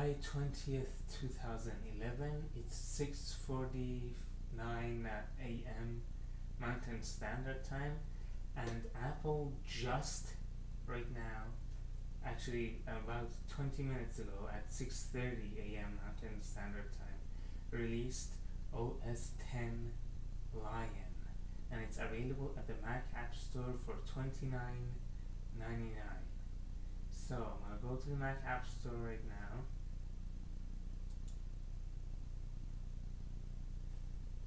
July 20th, 2011. It's 6:49 a.m. Mountain Standard Time, and Apple just right now, actually about 20 minutes ago at 6:30 a.m. Mountain Standard Time, released OS X Lion, and it's available at the Mac App Store for $29.99. So I'm gonna go to the Mac App Store right now,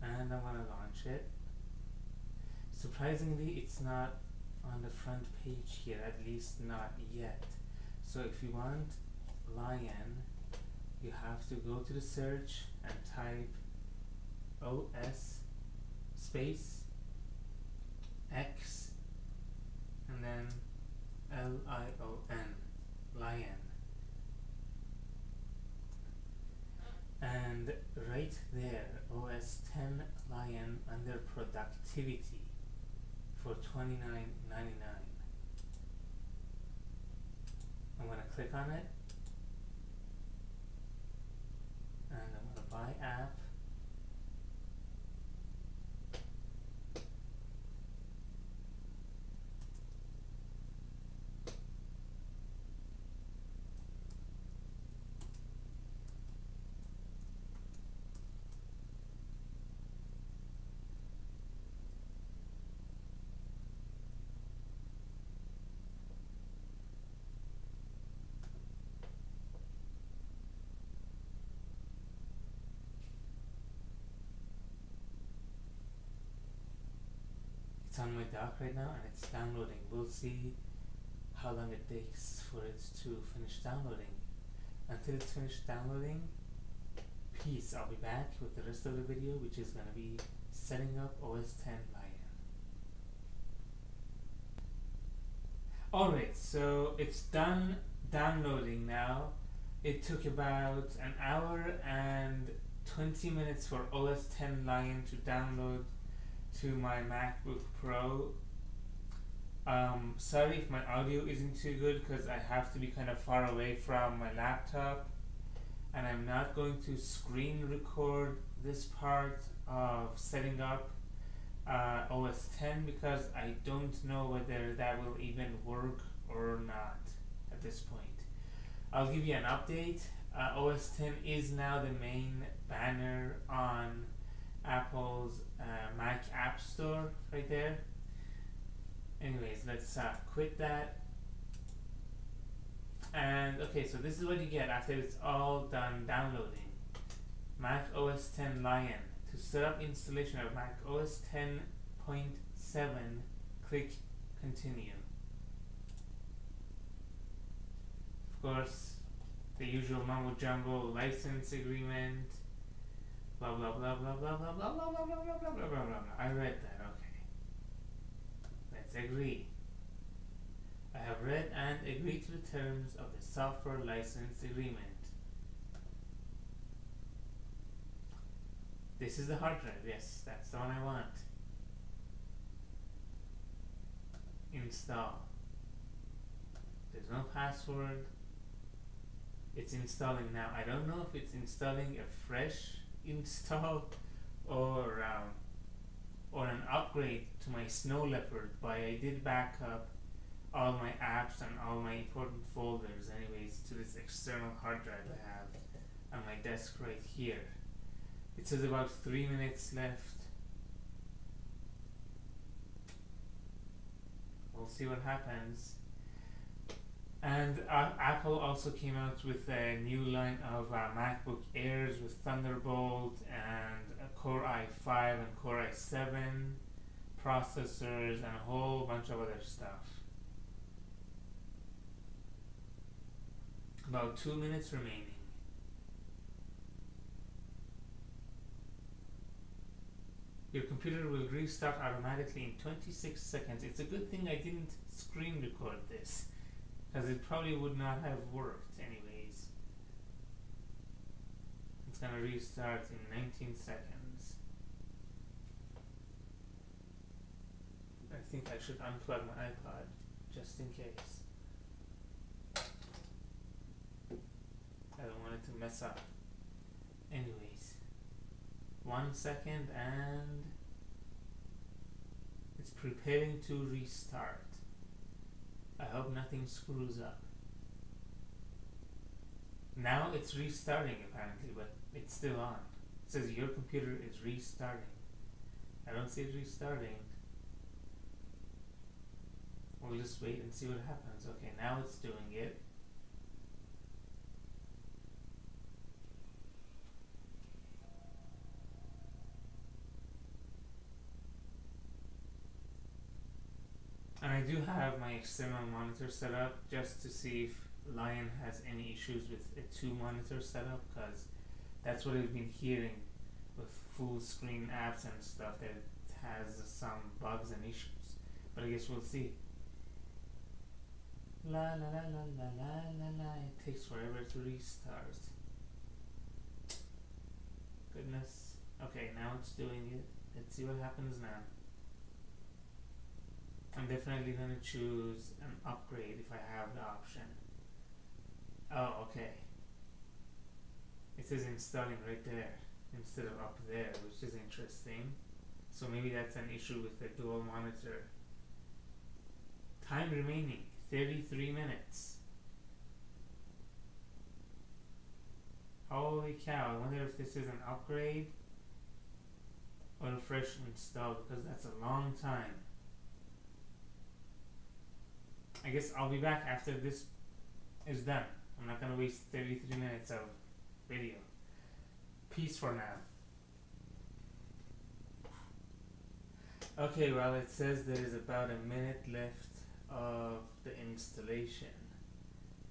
and I'm gonna launch it. Surprisingly, it's not on the front page here, at least not yet. So if you want Lion, you have to go to the search and type OS space X and then Lion, Lion. And right there, OS X Lion under productivity for $29.99. I'm gonna click on it, and I'm gonna buy app. It's on my dock right now and it's downloading. We'll see how long it takes for it to finish downloading. Until it's finished downloading, peace. I'll be back with the rest of the video, which is going to be setting up OS X Lion. Alright, so it's done downloading now. It took about an hour and 20 minutes for OS X Lion to download to my MacBook Pro. Sorry if my audio isn't too good because I have to be kind of far away from my laptop, and I'm not going to screen record this part of setting up OS X because I don't know whether that will even work or not at this point. I'll give you an update. OS X is now the main banner on Apple's Mac App Store right there. Anyways, let's quit that. And okay, so this is what you get after it's all done downloading. Mac OS X Lion. To set up installation of Mac OS 10.7, click Continue. Of course, the usual mumbo jumbo license agreement. Blah blah blah blah blah blah blah blah blah blah blah blah blah blah blah. I read that. Okay. Let's agree. I have read and agreed to the terms of the software license agreement. This is the hard drive. Yes, that's the one I want. Install. There's no password. It's installing now. I don't know if it's installing a fresh install or an upgrade to my Snow Leopard, but I did back up all my apps and all my important folders anyways to this external hard drive I have on my desk right here. It says about 3 minutes left. We'll see what happens. And Apple also came out with a new line of MacBook Airs with Thunderbolt and Core i5 and Core i7 processors and a whole bunch of other stuff. About 2 minutes remaining. Your computer will restart automatically in 26 seconds. It's a good thing I didn't screen record this, because it probably would not have worked anyways. It's gonna restart in 19 seconds. I think I should unplug my iPod just in case. I don't want it to mess up. Anyways, 1 second and it's preparing to restart. I hope nothing screws up. Now it's restarting apparently, but it's still on. It says your computer is restarting. I don't see it restarting. We'll just wait and see what happens. Okay, now it's doing it. And I do have my external monitor set up just to see if Lion has any issues with a 2-monitor setup, because that's what I've been hearing with full screen apps and stuff, that it has some bugs and issues. But I guess we'll see. La la la la la la la la. It takes forever to restart. Goodness. Okay, now it's doing it. Let's see what happens now. I'm definitely gonna choose an upgrade if I have the option. Oh, okay. It says installing right there instead of up there, which is interesting. So maybe that's an issue with the dual monitor. Time remaining 33 minutes. Holy cow, I wonder if this is an upgrade or a fresh install, because that's a long time. I guess I'll be back after this is done. I'm not gonna waste 33 minutes of video. Peace for now. Okay, well, it says there is about a minute left of the installation.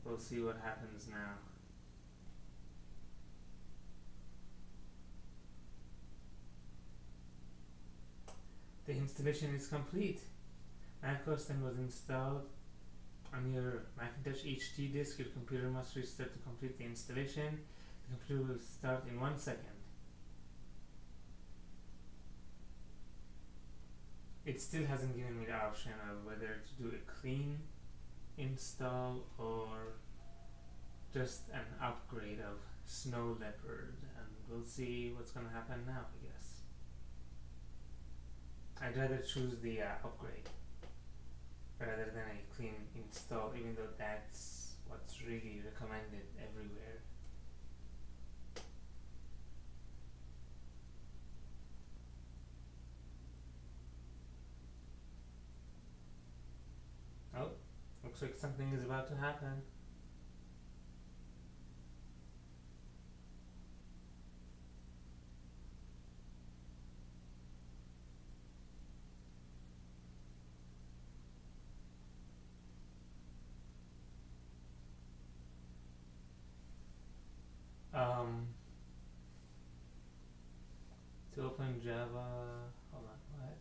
We'll see what happens now. The installation is complete. macOS 10 was installed on your Macintosh HD disk. Your computer must restart to complete the installation. The computer will start in 1 second. It still hasn't given me the option of whether to do a clean install or just an upgrade of Snow Leopard, and we'll see what's gonna happen now, I guess. I'd rather choose the upgrade rather than a clean install, even though that's what's really recommended everywhere. Oh, looks like something is about to happen. To open Java, hold on, what?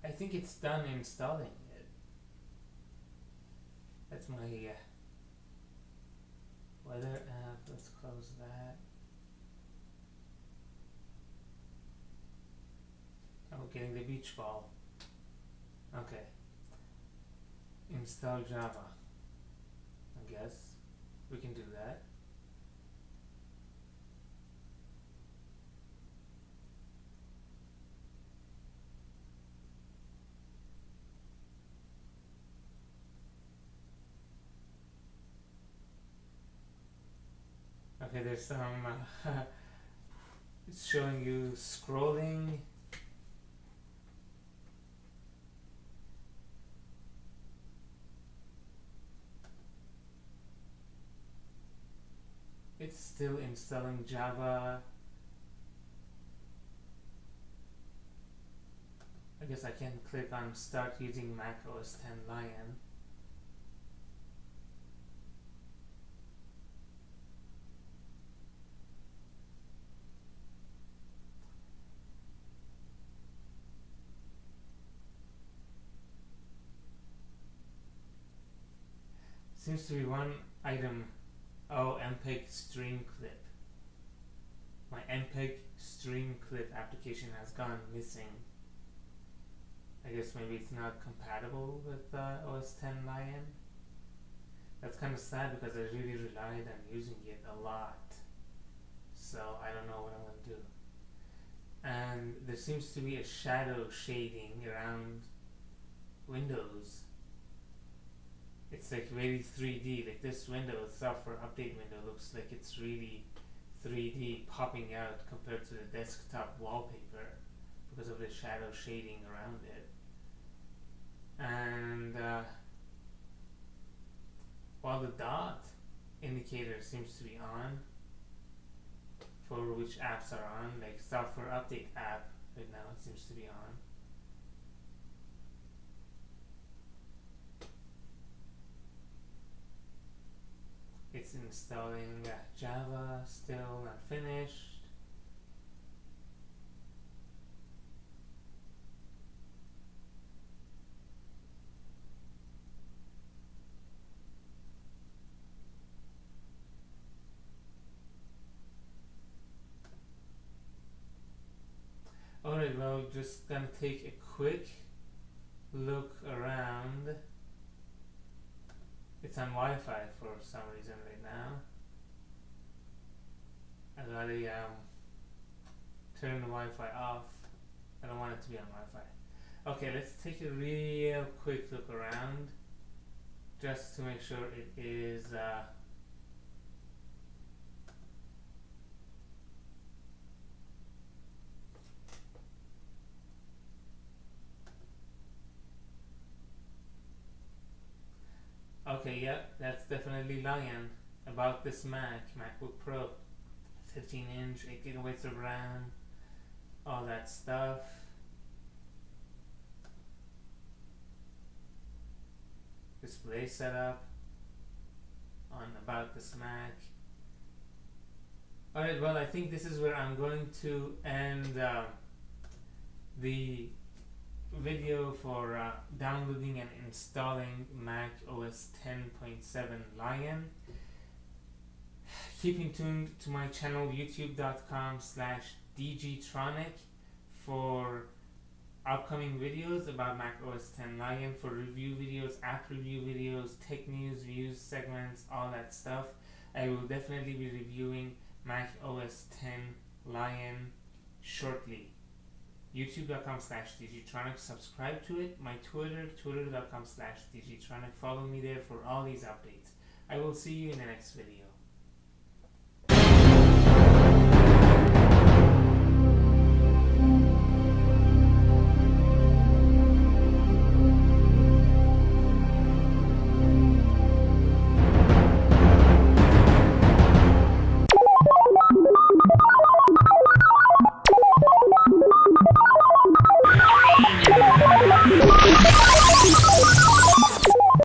I think it's done installing it. That's my weather app. Let's close that. Oh, getting the beach ball. Okay. Install Java. I guess we can do that. Okay, there's some it's showing you scrolling. It's still installing Java. I guess I can click on start using macOS 10 Lion. Seems to be one item. Oh, MPEG stream clip. My MPEG stream clip application has gone missing. I guess maybe it's not compatible with OS 10 Lion. That's kind of sad because I really relied on using it a lot. So I don't know what I'm going to do. And there seems to be a shadow shading around Windows. It's like very 3D. Like this window, the software update window, looks like it's really 3D popping out compared to the desktop wallpaper because of the shadow shading around it. And while the dot indicator seems to be on for which apps are on, like software update app right now it seems to be on. It's installing Java, still not finished. Alright, well, just gonna take a quick look around. It's on Wi-Fi for some reason right now. I gotta turn the Wi-Fi off. I don't want it to be on Wi-Fi. Okay, let's take a real quick look around just to make sure it is okay, yeah, that's definitely Lion. About this MacBook Pro, 15-inch, 8 gigabytes of RAM, all that stuff. Display setup on About This Mac. Alright, well, I think this is where I'm going to end the video for downloading and installing Mac OS 10.7 Lion. Keep tuned to my channel youtube.com/dgtronic for upcoming videos about Mac OS 10 Lion, for review videos, app review videos, tech news, views, segments, all that stuff. I will definitely be reviewing Mac OS 10 Lion shortly. youtube.com/dgtronic. Subscribe to it. My Twitter, twitter.com/dgtronic. Follow me there for all these updates. I will see you in the next video.